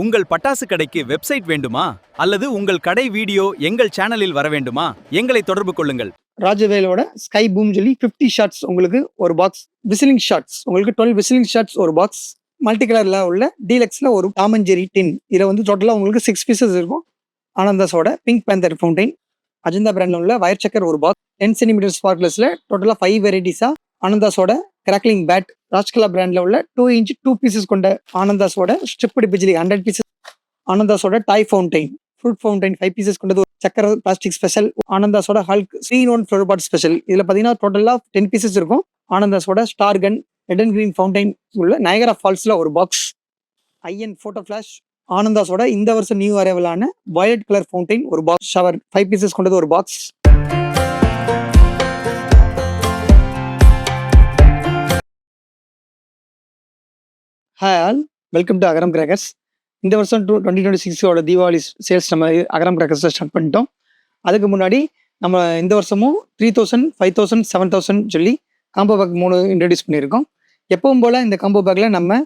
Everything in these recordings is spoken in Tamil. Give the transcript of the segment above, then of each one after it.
உங்கள் பட்டாசு கடைக்கு வெப்சைட் வேண்டுமா அல்லது உங்கள் கடை வீடியோ எங்கள் சேனலில் வர வேண்டுமா எங்களை தொடர்பு கொள்ளுங்கள். ராஜவேலோட ஸ்கை பூம் சொல்லி 50 ஷாட்ஸ் உங்களுக்கு ஒரு பாக்ஸ். விசிலிங் ஷாட்ஸ் உங்களுக்கு 12 விசிலிங் ஷாட்ஸ் ஒரு பாக்ஸ். மல்டி கலர்ல உள்ள டீலக்ஸ்ல ஒரு டாம் அண்ட் ஜெரி டின். இதில் வந்து டோட்டலாக உங்களுக்கு 6 பீசஸ் இருக்கும். ஆனந்தாஸோட பிங்க் பேந்தர் ஃபவுண்டைன். அஜந்தா பிராண்ட்ல உள்ள வயர் சக்கர் ஒரு பாக்ஸ். 10 சென்டிமீட்டர் ஸ்பார்க்லஸ்ல டோட்டலாக 5 வெரைட்டிஸா. ஆனந்தாஸோட கிராக்லிங் பேட். ராஜ்கலா பிராண்ட்ல உள்ள 2 இன்ச் 2 பீசஸ் கொண்ட ஆனந்தாஸோட ஸ்ட்ரிப்டு பிஜிலி 100 பீசஸ். ஆனந்தாஸோட toy fountain fruit fountain 5 pieces கொண்டது சக்கர பிளாஸ்டிக் ஸ்பெஷல். ஆனந்தாஸோட Hulk 3-in-1 flower pot special. இதுல பாத்தீங்கன்னா டோட்டலா 10 பீசஸ் இருக்கும். ஆனந்தாஸோட star gun red and green fountain உள்ள நயகரா ஃபால்ஸ்ல ஒரு பாக்ஸ். IN photo flash. ஆனந்தாஸோட இந்த வருஷம் நியூ அரைவலான வயலட் கலர் ஃபவுண்டைன் ஒரு பாக்ஸ். ஷவர் 5 பீசஸ் கொண்டது ஒரு box. Hi all, welcome to Agaram crackers. இந்த வருஷம் 2026 தீபாவளி சேல்ஸ் நம்ம அகரம் கிராக்கர்ஸில் ஸ்டார்ட் பண்ணிட்டோம். அதுக்கு முன்னாடி நம்ம இந்த வருஷமும் 3000, 5000, 7000 சொல்லி காம்போ பேக் 3 இன்ட்ரடியூஸ் பண்ணியிருக்கோம். எப்பவும் போல் இந்த காம்போ பேக்கில் நம்ம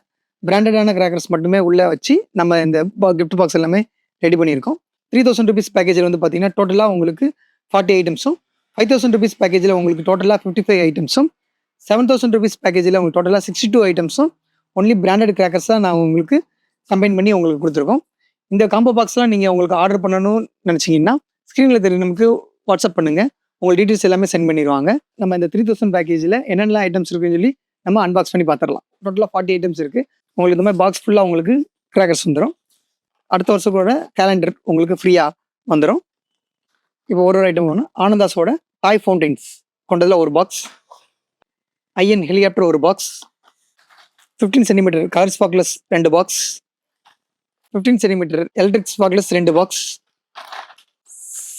பிராண்டடான கிராக்கர்ஸ் மட்டுமே உள்ளே வச்சு நம்ம இந்த கிஃப்ட் பாக்ஸ் எல்லாமே ரெடி பண்ணியிருக்கோம். 3000 rupees பேக்கேஜில் வந்து பார்த்தீங்கன்னா டோட்டலாக உங்களுக்கு 40 ஐட்டம்ஸும், 5000 rupees பேக்கேஜில் உங்களுக்கு டோட்டலாக 55 ஐட்டம்ஸும், 7000 rupees பேக்கேஜில் உங்களுக்கு டோட்டலாக 62 ஐட்டம்ஸும் ஒன்லி பிராண்டட் கிராக்கர்ஸ் தான் நான் உங்களுக்கு கம்பைன் பண்ணி உங்களுக்கு கொடுத்துருக்கோம். இந்த காம்போ பாக்ஸ்லாம் நீங்கள் உங்களுக்கு ஆர்டர் பண்ணணும்னு நினச்சிங்கன்னா ஸ்க்ரீனில் தெரியும் நமக்கு வாட்ஸ்அப் பண்ணுங்கள். உங்கள் டீட்டெயில்ஸ் எல்லாமே சென்ட் பண்ணிடுவாங்க. நம்ம இந்த 3000 பேக்கேஜில் என்னென்ன ஐட்டம்ஸ் இருக்குன்னு சொல்லி நம்ம அன்பாக்ஸ் பண்ணி பார்த்துடலாம். டோட்டலாக 40 ஐட்டம்ஸ் இருக்குது. உங்களுக்கு இந்த மாதிரி பாக்ஸ் ஃபுல்லாக உங்களுக்கு கிராக்கர்ஸ் வந்துடும். அடுத்த வருஷத்தோட கேலண்டர் உங்களுக்கு ஃப்ரீயாக வந்துடும். இப்போ ஒரு ஐட்டம் ஒன்று ஆனந்தாஸோட டாய் ஃபவுண்டைன்ஸ் கொண்டதில் ஒரு பாக்ஸ். ஐஎன் ஹெலிகாப்டர் ஒரு box. 15 centimetre colour sparkles 2 box. 15 centimetre electric sparkles 2 box.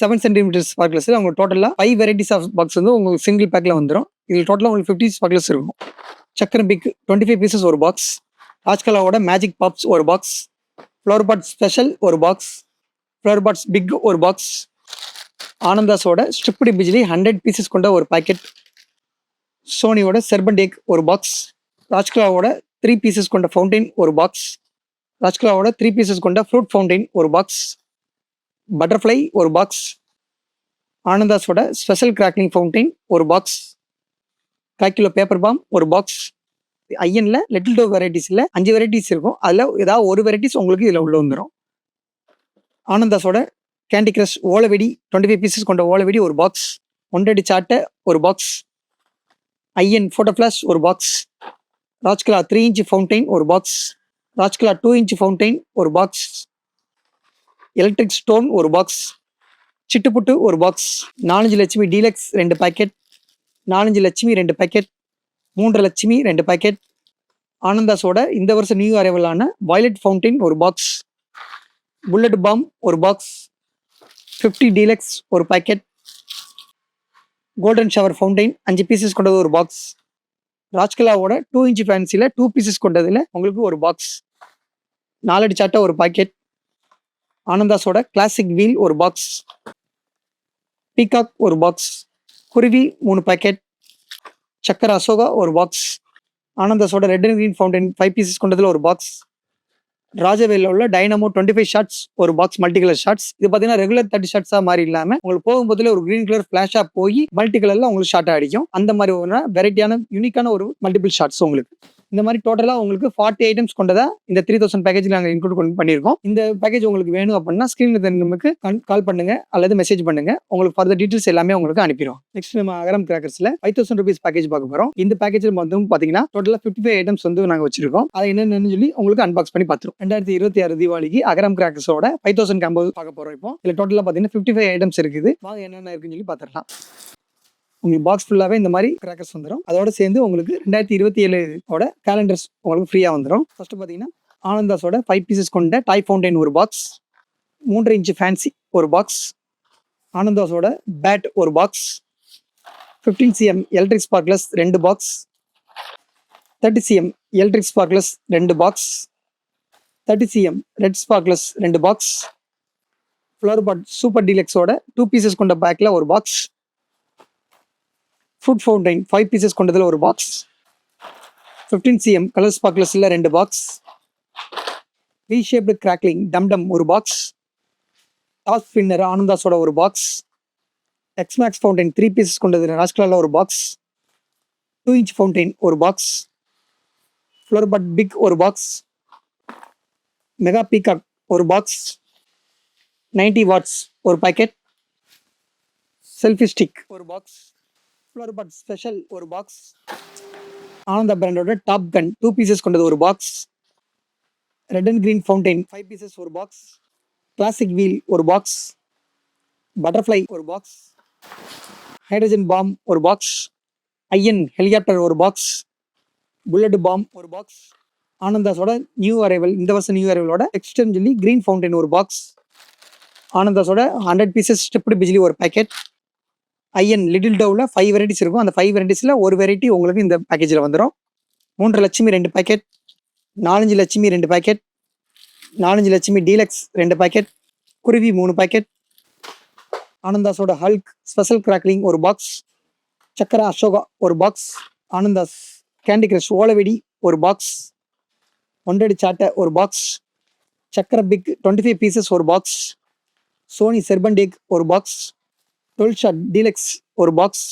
7 centimetre sparkles உங்களுக்கு டோட்டலாக 5 வெரைட்டிஸ் ஆஃப் பாக்ஸ் வந்து உங்களுக்கு சிங்கிள் பேக்கில் வந்துடும். இதில் டோட்டலாக உங்களுக்கு 50 ஸ்பார்க்லஸ் இருக்கும். சக்கரம் பிக் 25 பீசஸ் ஒரு பாக்ஸ். ராஜ்கலாவோட மேஜிக் பாப்ஸ் ஒரு பாக்ஸ். ஃப்ளவர் பாட் ஸ்பெஷல் ஒரு பாக்ஸ். ஃப்ளவர் பாட்ஸ் பிக் ஒரு பாக்ஸ். ஆனந்தாஸோட ஸ்ட்ரிப்டு பிஜிலி 100 பீசஸ் கொண்ட ஒரு பேக்கெட். சோனியோட செர்பன் டேக் ஒரு பாக்ஸ். ராஜ்கலாவோட 3 பீசஸ் கொண்ட ஃபவுண்டைன் ஒரு பாக்ஸ். ராஜ்கலாவோட 3 பீசஸ் கொண்ட ஃப்ரூட் ஃபவுண்டைன் ஒரு பாக்ஸ். பட்டர்ஃப்ளை ஒரு பாக்ஸ். ஆனந்தாஸோட ஸ்பெஷல் கிராக்லிங் ஃபவுண்டைன் ஒரு பாக்ஸ். 5 கிலோ பேப்பர் பாம் ஒரு பாக்ஸ். ஐஎன்ல லிட்டில் டோ வெரைட்டிஸில் 5 வெரைட்டிஸ் இருக்கும். அதில் ஏதாவது ஒரு வெரைட்டிஸ் உங்களுக்கு இதில் உள்ள வந்துடும். ஆனந்தாஸோட கேண்டி கிரஷ் ஓலவெடி 25 பீசஸ் கொண்ட ஓலவெடி ஒரு பாக்ஸ். 1 சாட்டை ஒரு பாக்ஸ். ஐஎன் ஃபோட்டோ ஃபிளாஷ் ஒரு பாக்ஸ். ராஜ்கலா 3 இன்ச் ஃபவுண்டைன் ஒரு பாக்ஸ். ராஜ்கலா 2 இன்ச் ஃபவுண்டைன் ஒரு பாக்ஸ். எலக்ட்ரிக் ஸ்டோன் ஒரு பாக்ஸ். சிட்டுப்புட்டு ஒரு box. 4 Lakshmi deluxe 2 packet. 4 Lakshmi 2 packet. 3 Lakshmi 2 packet. ஆனந்தாஸோட இந்த வருஷம் நியூ அரைவலான வயலட் ஃபவுண்டைன் ஒரு பாக்ஸ். புல்லட் பாம் ஒரு பாக்ஸ். 50 டீலக்ஸ் ஒரு packet. Golden shower fountain 5 pieces கொண்டது ஒரு பாக்ஸ். ராஜ்கலாவோட 2 இன்ச் ஃபேன்சியில் 2 பீசஸ் கொண்டதில் உங்களுக்கு ஒரு பாக்ஸ். 4 சாட்டை ஒரு பாக்கெட். ஆனந்தாஸோட கிளாசிக் வீல் ஒரு பாக்ஸ். பீகாக் ஒரு பாக்ஸ். குருவி 3 பேக்கெட். சக்கர அசோகா ஒரு பாக்ஸ். ஆனந்தாஸோட red and green fountain 5 pieces கொண்டதில் ஒரு பாக்ஸ். ராஜவேலில் உள்ள டைனமோ 25 ஷாட்ஸ் ஒரு பாக்ஸ். Multi colour shots. இது பார்த்தீங்கன்னா ரெகுலர் 30 ஷாட்ஸாக மாதிரி இல்லாமல் உங்களுக்கு போகும்போதுல ஒரு கிரீன் கலர் ஃபிளாஷாக போய் மல்டி கலரில் உங்களுக்கு ஷார்ட் அடிக்கும். அந்த மாதிரி ஒரு வெரைட்டியான யூனிக்கான ஒரு மல்டிபிள் ஷாட்ஸ் உங்களுக்கு. இந்த மாதிரி டோட்டலாக உங்களுக்கு 40 ஐட்டம்ஸ் கொண்டதா இந்த 3000 பேக்கேஜில் நாங்கள் இன்க்ளூட் பண்ணியிருக்கோம். இந்த பேக்கேஜ் உங்களுக்கு வேணும் அப்படின்னா ஸ்க்ரீனில் நமக்கு கால் பண்ணுங்க அல்லது மெசேஜ் பண்ணுங்க. உங்களுக்கு ஃபர்தர் டீட்டெயில்ஸ் எல்லாமே உங்களுக்கு அனுப்பிடுவோம். நெக்ஸ்ட் நம்ம அகரம் கிராக்கர்ஸில் 5000 rupees பேக்கேஜ் பார்க்க போகிறோம். இந்த பேக்கேஜில் வந்து பார்த்தீங்கன்னா டோட்டலாக 55 ஐட்டம்ஸ் வந்து நாங்கள் வச்சிருக்கோம். அதை என்னென்னு சொல்லி உங்களுக்கு அன்பாக்ஸ் பண்ணி பார்த்துருவோம். 2026 தீபாவளிக்கு அகரம் கிராக்கர்ஸோட 5000 காம்போ பார்க்க போகிறோம். இப்போ இதில் டோட்டலாக பார்த்தீங்கன்னா 55 ஐட்டம்ஸ் இருக்குது. வாங்க என்னென்ன இருக்குன்னு சொல்லி பார்த்துடலாம். உங்களுக்கு பாக்ஸ் ஃபுல்லாகவே இந்த மாதிரி கிராக்கர்ஸ் வந்துடும். அதோட சேர்ந்து உங்களுக்கு 2027 கேலண்டர்ஸ் உங்களுக்கு ஃப்ரீயாக வந்துடும். ஃபர்ஸ்ட் பார்த்தீங்கன்னா ஆனந்தாஸோட 5 பீசஸ் கொண்ட டாய் ஃபவுண்டைன் ஒரு பாக்ஸ். 3 இன்ச் ஃபேன்சி ஒரு பாக்ஸ். ஆனந்தாஸோட பேட் ஒரு box. 15 cm electric sparkles 2 box. 30 cm electric sparkles 2 box. 30 cm red sparkles 2 box. Flower pot super டீலக்ஸோட 2 பீசஸ் கொண்ட பேக்கில் ஒரு பாக்ஸ். ஃப்ரூட் ஃபவுண்டைன் 5 பீசஸ் கொண்டதில் ஒரு பாக்ஸ். 15 cm கலர் ஸ்பார்க்லஸில் 2 பாக்ஸ். வி ஷேப்டு கிராக்லிங் டம் ஒரு பாக்ஸ், டாப் ஸ்பின்னர் ஆனந்தாஸோட ஒரு பாக்ஸ், எக்ஸ்மேக்ஸ் ஃபவுண்டைன் 3 பீசஸ் கொண்டது ராஜ்கலால ஒரு பாக்ஸ், 2 இன்ச் ஃபவுண்டைன் ஒரு பாக்ஸ், ஃப்ளோர்பட் பிக் ஒரு பாக்ஸ், மெகா பீகாக் ஒரு பாக்ஸ், 90 வாட்ஸ் ஒரு பாக்கெட், செல்ஃபி ஸ்டிக் ஒரு பாக்ஸ், ஃப்ளோர்பட் ஸ்பெஷல் ஒரு பாக்ஸ், ஆனந்தா பிராண்டோட டாப் கன் 2 பீசஸ் கொண்டது ஒரு box, red and green fountain 5 pieces ஒரு பாக்ஸ், கிளாசிக் வீல் ஒரு பாக்ஸ், பட்டர்ஃப்ளை ஒரு பாக்ஸ், ஹைட்ரஜன் பாம் ஒரு பாக்ஸ், ஐஎன் ஹெலிகாப்டர் ஒரு பாக்ஸ், புல்லட் பாம் ஒரு பாக்ஸ், ஆனந்தாஸோட நியூ அரைவல் இந்த வருஷம் நியூ அரைவலோட எக்ஸ்டன் சொல்லி கிரீன் ஃபவுண்டைன் ஒரு பாக்ஸ், ஆனந்தாஸோட 100 பீசஸ் ஸ்டெப்டு பிஜிலி ஒரு பேக்கெட், ஐஎன் லிட்டில் டவ்ல 5 வெரைட்டிஸ் இருக்கும். அந்த 5 வெரைட்டிஸில் ஒரு வெரைட்டி உங்களுக்கு இந்த பேக்கேஜில் வந்துடும். 3 Lakshmi 2 packet, 4 Lakshmi 2 packet, 4 Lakshmi deluxe 2 packet, குருவி 3 பேக்கெட், ஆனந்தாஸோட ஹல்க் ஸ்பெஷல் கிராக்லிங் ஒரு பாக்ஸ், சக்கர அசோகா ஒரு பாக்ஸ், ஆனந்தாஸ் கேண்டி கிரஷ் ஓலவெடி ஒரு பாக்ஸ், 100 சாட்டை ஒரு பாக்ஸ், சக்கர பிக் 25 பீசஸ் ஒரு பாக்ஸ், சோனி செர்பண்டேக் ஒரு பாக்ஸ், 12 ஷாட் டீலக்ஸ் ஒரு பாக்ஸ்,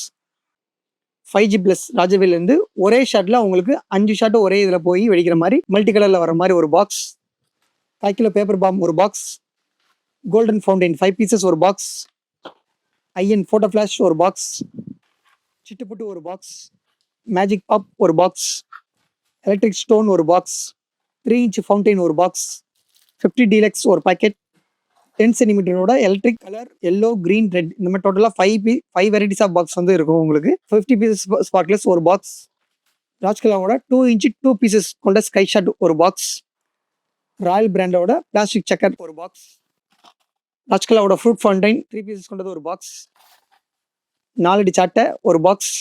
5G ப்ளஸ் ராஜவேலேருந்து ஒரே ஷாட்டில் உங்களுக்கு 5 ஷாட்டு ஒரே இதில் போய் வெடிக்கிற மாதிரி மல்டி கலரில் வர மாதிரி ஒரு பாக்ஸ், 5 கிலோ பேப்பர் பாம் ஒரு பாக்ஸ், கோல்டன் ஃபவுண்டைன் 5 பீசஸ் ஒரு பாக்ஸ், ஐஎன் ஃபோட்டோ ஃப்ளாஷ் ஒரு பாக்ஸ், சிட்டுப்புட்டு ஒரு பாக்ஸ், மேஜிக் பாப் ஒரு பாக்ஸ், எலக்ட்ரிக் ஸ்டோன் ஒரு பாக்ஸ், 3 இன்ச் ஃபவுண்டைன் ஒரு பாக்ஸ், 50 டீலக்ஸ் ஒரு பாக்கெட், 10 சென்டிமீட்டரோட electric colour yellow green red இந்த மாதிரி டோட்டலாக 5 வெரைட்டிஸ் ஆஃப் பாக்ஸ் வந்து இருக்கும் உங்களுக்கு. 50 பீசஸ் ஸ்பார்க்லெஸ் ஒரு பாக்ஸ், ராஜ்கலாவோட 2 இன்ச் 2 பீசஸ் கொண்ட ஸ்கை ஷாட் ஒரு பாக்ஸ், ராயல் பிராண்டோட பிளாஸ்டிக் சக்கர் ஒரு பாக்ஸ், ராஜ்கலாவோட ஃப்ரூட் ஃபவுண்டைன் 3 பீசஸ் கொண்டது ஒரு பாக்ஸ், 4 அடி சாட்டை ஒரு பாக்ஸ்,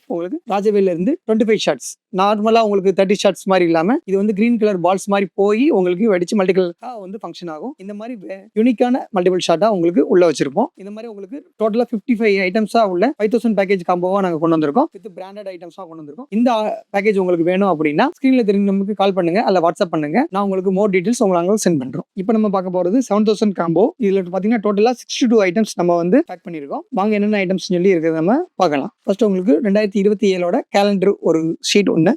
உங்களுக்கு ராஜவேல இருந்து 25 ஷாட்ஸ். நார்மலாக உங்களுக்கு 30 ஷாட்ஸ் மாதிரி இல்லாமல் இது வந்து கிரீன் கலர் பால்ஸ் மாதிரி போய் உங்களுக்கு வெடிச்சு மல்டி கலராக வந்து ஃபங்க்ஷன் ஆகும். இந்த மாதிரி யூனிக்கான மல்டிபிள் ஷாட்டாக உங்களுக்கு உள்ள வச்சிருப்போம். இந்த மாதிரி உங்களுக்கு டோட்டலாக 55 ஐட்டம்ஸாக உள்ள 5000 பேக்கேஜ் காம்போவாக நாங்கள் கொண்டு வந்திருக்கோம். வித் பிராண்டட் ஐட்டம்ஸாக கொண்டு வந்திருக்கோம். இந்த பேக்கேஜ் உங்களுக்கு வேணும் அப்படின்னா ஸ்க்ரீனில் தெரிஞ்ச நமக்கு கால் பண்ணுங்க, அல்ல வாட்ஸ்அப் பண்ணுங்க. நான் உங்களுக்கு மோர் டீட்டெயில்ஸ் உங்களுக்கு சென்ட் பண்ணுறோம். இப்போ நம்ம பார்க்க போகிறது 7000 காம்போ. இதில் பார்த்தீங்கன்னா டோட்டலாக 62 ஐட்டம்ஸ் நம்ம வந்து பேக் பண்ணியிருக்கோம். வாங்க என்னென்ன ஐட்டம்ஸ் சொல்லி இருக்கிறத நம்ம பார்க்கலாம். ஃபர்ஸ்ட் உங்களுக்கு 2027ஓட கேலண்டர் ஒரு ஷீட் ஒன்று,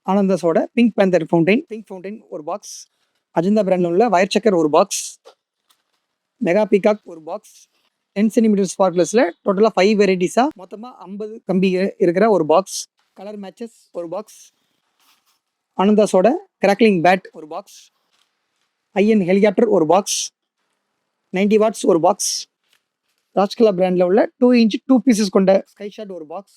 ஆனந்தாஸோட பிங்க் பேந்தர் ஃபவுண்டைன் ஒரு பாக்ஸ், அஜந்தா பிராண்ட்ல உள்ள வயர் சக்கர் ஒரு பாக்ஸ், மெகா பீகாக் ஒரு பாக்ஸ், 10 சென்டிமீட்டர் ஸ்பார்க்லெஸ்ல டோட்டலாக 5 வெரைட்டிஸாக மொத்தமாக 50 கம்பி இருக்கிற ஒரு பாக்ஸ், கலர் மேட்சஸ் ஒரு பாக்ஸ், ஆனந்தாஸோட கிராக்லிங் பேட் ஒரு பாக்ஸ், ஐஎன் ஹெலிகாப்டர் ஒரு பாக்ஸ், 90 வாட்ஸ் ஒரு பாக்ஸ், ராஜ்கலா பிராண்ட்ல உள்ள 2 இன்ச் 2 பீசஸ் கொண்ட ஸ்கை ஷாட் ஒரு பாக்ஸ்,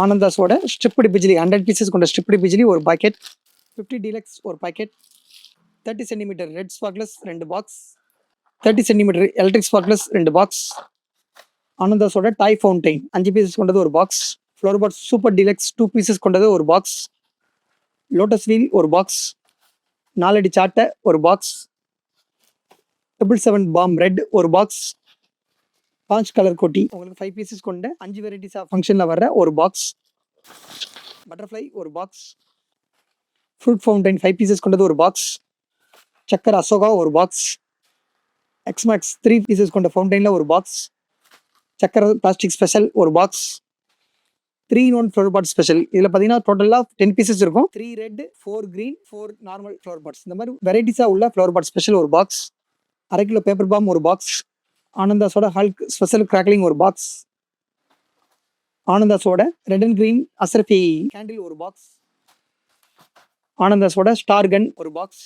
ஆனந்தாஸோட ஸ்ட்ரிப்டு பிஜிலி 100 பீசஸ் கொண்ட ஸ்ட்ரிப்டு பிஜிலி ஒரு பாக்கெட், 50 டீலக்ஸ் ஒரு packet, 30 centimetre red sparkles 2 box, 30 centimetre electric sparkles 2 box, ஆனந்தாஸோட டாய் ஃபவுண்டைன் 5 பீசஸ் கொண்டது ஒரு box, flower pot super deluxe 2 pieces கொண்டது ஒரு பாக்ஸ், லோட்டஸ் வீல் ஒரு பாக்ஸ், 4 அடி சாட்டை ஒரு பாக்ஸ், 777 பாம் ரெட் ஒரு பாக்ஸ், பாஞ்ச் கலர் கோட்டி உங்களுக்கு 5 பீசஸ் கொண்ட 5 வெரைட்டிஸ் ஆஃப் ஃபங்க்ஷனில் வர்ற ஒரு பாக்ஸ், பட்டர்ஃப்ளை ஒரு பாக்ஸ், ஃப்ரூட் ஃபவுண்டைன் 5 பீசஸ் கொண்டது ஒரு பாக்ஸ், சக்கர் அசோகா ஒரு பாக்ஸ், எக்ஸ்மேக்ஸ் 3 பீசஸ் கொண்ட ஃபவுண்டைனில் ஒரு பாக்ஸ், சக்கர பிளாஸ்டிக் ஸ்பெஷல் ஒரு box, 3-in-1 flower pot special. இதில் பார்த்தீங்கன்னா டோட்டலாக 10 பீசஸ் இருக்கும். 3 red 4 green 4 normal flower pots. இந்த மாதிரி வெரைட்டிஸாக உள்ள ஃப்ளவர் பாட் ஸ்பெஷல் ஒரு பாக்ஸ், 1/2 கிலோ பேப்பர் பாம் ஒரு பாக்ஸ், ஆனந்தாஸோட ஹல்க் ஸ்பெஷல் கிராக்லிங் ஒரு பாக்ஸ், ஆனந்தாஸோட ரெட் அண்ட் கிரீன் அசரஃபி கேண்டில் ஒரு பாக்ஸ், ஆனந்தாஸோட ஸ்டார் கன் ஒரு பாக்ஸ்,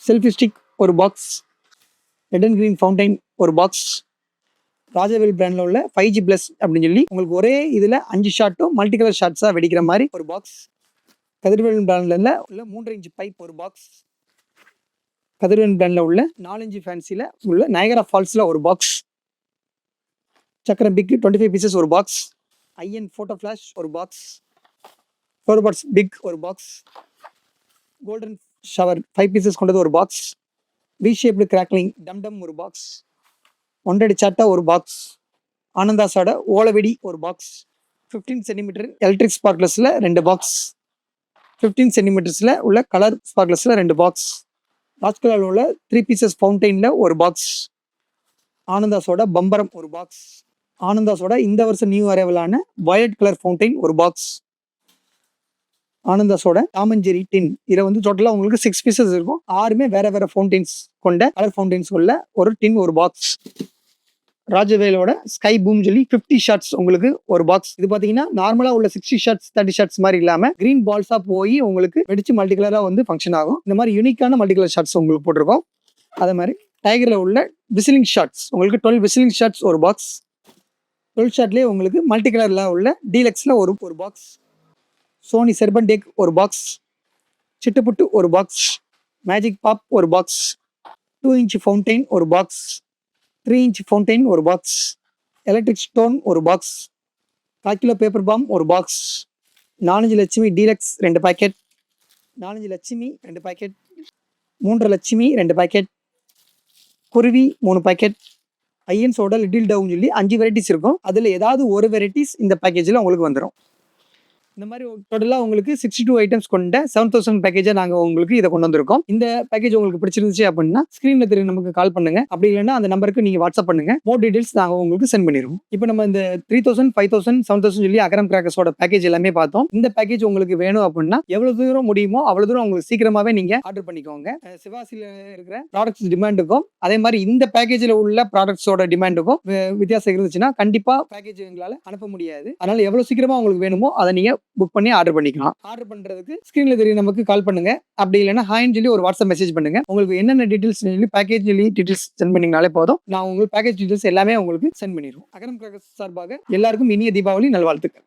செல்ஃபி ஸ்டிக் ஒரு box, red and green fountain ஒரு பாக்ஸ், ராஜவேல் பிராண்ட்ல உள்ள 5G ப்ளஸ் அப்படின்னு சொல்லி உங்களுக்கு ஒரே இதில் 5 ஷாட்டும் மல்டி கலர் ஷாட்ஸாக வெடிக்கிற மாதிரி ஒரு பாக்ஸ், கதிர்வேல் பிராண்ட்ல உள்ள 3 இன்ச் பைப் ஒரு பாக்ஸ், கதிர்வேல் பிராண்ட்ல உள்ள 4 இன்ச் ஃபேன்சியில் உள்ள நயகரா ஃபால்ஸில் ஒரு பாக்ஸ், சக்கரம் பிக் 25 பீசஸ் ஒரு பாக்ஸ், ஐஎன் ஃபோட்டோ ஃப்ளாஷ் ஒரு பாக்ஸ், ஃப்ளவர் பாட்ஸ் பிக் ஒரு பாக்ஸ், கோல்டன் ஷவர் 5 பீசஸ் கொண்டது ஒரு பாக்ஸ், வி ஷேப்டு கிராக்லிங் டம் ஒரு பாக்ஸ், 100 சாட்டா ஒரு பாக்ஸ், ஆனந்தாஸோட ஓலவெடி ஒரு பாக்ஸ், 15 சென்டிமீட்டர் எலக்ட்ரிக் ஸ்பார்க்லெஸில் 2 பாக்ஸ், 15 சென்டிமீட்டர்ஸில் உள்ள கலர் ஸ்பார்க்லெஸில் 2 பாக்ஸ், லாஸ்ட் கலரில் உள்ள 3 பீசஸ் ஃபவுண்டைனில் ஒரு பாக்ஸ், ஆனந்தாஸோட பம்பரம் ஒரு பாக்ஸ், ஆனந்தாஸோட இந்த வருஷம் நியூ அரைவலான வயலட் கலர் ஃபவுண்டைன் ஒரு பாக்ஸ், ஆனந்தாஸோட டாம் அண்ட் ஜெர்ரி டின். இதில் வந்து டோட்டலாக உங்களுக்கு 6 பீசஸ் இருக்கும். 6மே வேற வேற ஃபவுண்டைன்ஸ் கொண்ட கலர் ஃபவுண்டைன்ஸ் உள்ள ஒரு டின் ஒரு பாக்ஸ். ராஜவேலோட ஸ்கை பூம் சொல்லி 50 ஷார்ட்ஸ் உங்களுக்கு ஒரு பாக்ஸ். இது பார்த்தீங்கன்னா நார்மலாக உள்ள 60 ஷார்ட்ஸ் 30 ஷார்ட்ஸ் மாதிரி இல்லாமல் கிரீன் பால்ஸாக போய் உங்களுக்கு வெடிச்சு மல்டி கலராக வந்து ஃபங்க்ஷன் ஆகும். இந்த மாதிரி யூனிக்கான மல்டி கலர் ஷார்ட்ஸ் உங்களுக்கு போட்டிருக்கோம். அதே மாதிரி டைகரில் உள்ள விசிலிங் ஷார்ட்ஸ் உங்களுக்கு 12 விசிலிங் ஷார்ட்ஸ் ஒரு பாக்ஸ். 12 ஷார்ட்லேயே உங்களுக்கு மல்டி கலரில் உள்ள டீலக்ஸில் ஒரு பாக்ஸ். சோனி செர்பன்டேக் ஒரு பாக்ஸ், சிட்டுப்புட்டு ஒரு பாக்ஸ், மேஜிக் பாப் ஒரு பாக்ஸ், 2 இன்ச் ஃபவுண்டைன் ஒரு பாக்ஸ், 3 இன்ச் ஃபவுண்டைன் ஒரு பாக்ஸ், எலக்ட்ரிக் ஸ்டோன் ஒரு பாக்ஸ், 1/4 கிலோ பேப்பர் பாம் ஒரு box, 4 Lakshmi deluxe 2 packet, 4 Lakshmi 2 packet, 3 Lakshmi 2 packet, Kuruvi 3 packet, ஐயன்ஸோட little down சொல்லி 5 வெரைட்டிஸ் இருக்கும். அதில் ஏதாவது ஒரு வெரைட்டிஸ் இந்த பேக்கேஜில் உங்களுக்கு வந்துடும். இந்த மாதிரி டோட்டலாக உங்களுக்கு 62 ஐட்டம்ஸ் கொண்ட 7000 பேக்கேஜை நாங்கள் உங்களுக்கு இதை கொண்டு வந்திருக்கோம். இந்த பேக்கேஜ் உங்களுக்கு பிடிச்சிருந்துச்சு அப்படின்னா ஸ்க்ரீனில் தெரியும் நமக்கு கால் பண்ணுங்க. அப்படி இல்லைன்னா அந்த நம்பருக்கு நீங்கள் வாட்ஸ்அப் பண்ணுங்க. மோர் டீடைல்ஸ் நாங்கள் உங்களுக்கு சென்ட் பண்ணிடுவோம். இப்போ நம்ம இந்த 3000, 5000, 7000 சொல்லி அகரம் கிராக்கர்ஸோட பேக்கேஜ் எல்லாமே பார்த்தோம். இந்த பேக்கேஜ் உங்களுக்கு வேணும் அப்படின்னா எவ்வளோ தூரம் முடியுமோ அவ்வளோ தூரம் உங்களுக்கு சீக்கிரமாகவே நீங்கள் ஆர்டர் பண்ணிக்கோங்க. சிவாசியில் இருக்கிற ப்ராடக்ட்ஸ் டிமாண்டுக்கும் அதே மாதிரி இந்த பேக்கேஜில் உள்ள ப்ராடக்ட்ஸோட டிமாண்டுக்கும் வித்தியாசம் இருந்துச்சுன்னா கண்டிப்பாக பேக்கேஜ் எங்களால் அனுப்ப முடியாது. அதனால எவ்வளோ சீக்கிரமாக உங்களுக்கு வேணுமோ அதை நீங்கள் புக் பண்ணி ஆர்டர் பண்ணிக்கலாம். ஆர்டர் பண்றதுக்கு ஸ்கிரீன்ல தெரியும் நமக்கு கால் பண்ணுங்க. அப்படி இல்லைன்னா ஹாய்னு சொல்லி ஒரு வாட்ஸ்அப் மெசேஜ் பண்ணுங்க. உங்களுக்கு என்னென்ன டீடைல்ஸ் சொல்லி பேக்கேஜ் சொல்லி டீடைல்ஸ் சென்ட் பண்ணீங்கனாலே போதும். நான் உங்களுக்கு பேக்கேஜ் டீடைல்ஸ் எல்லாமே உங்களுக்கு சென்ட் பண்ணிடுவோம். அகரம் கிராக்கர்ஸ் சார்பாக எல்லாருக்கும் இனிய தீபாவளி நல்வாழ்த்துக்கள்.